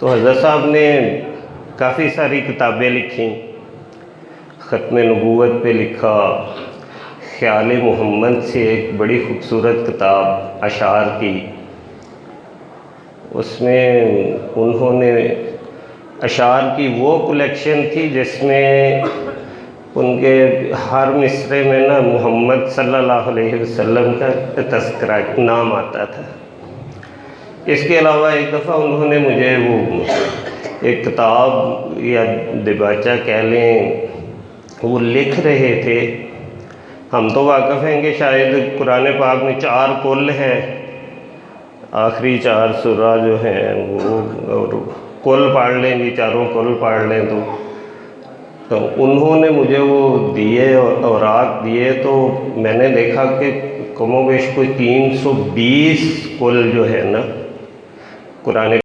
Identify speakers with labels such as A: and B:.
A: تو حضرت صاحب نے کافی ساری کتابیں لکھیں، ختم نبوت پہ لکھا، خیال محمد سے ایک بڑی خوبصورت کتاب اشعار کی، اس میں انہوں نے اشعار کی وہ کلیکشن تھی جس میں ان کے ہر مصرعے میں نا محمد صلی اللہ علیہ وسلم کا تذکرہ نام آتا تھا۔ اس کے علاوہ ایک دفعہ انہوں نے مجھے وہ ایک کتاب یا دباچہ کہہ لیں وہ لکھ رہے تھے، ہم تو واقف ہیں کہ شاید قرآن پاک میں 4 کل ہیں، آخری 4 سورہ جو ہیں وہ، اور کل پڑھ لیں جی، 4 کل پڑھ لیں تو انہوں نے مجھے وہ دیے اوراق دیے، تو میں نے دیکھا کہ کم و بیش کوئی 320 کل جو ہے نا قرآن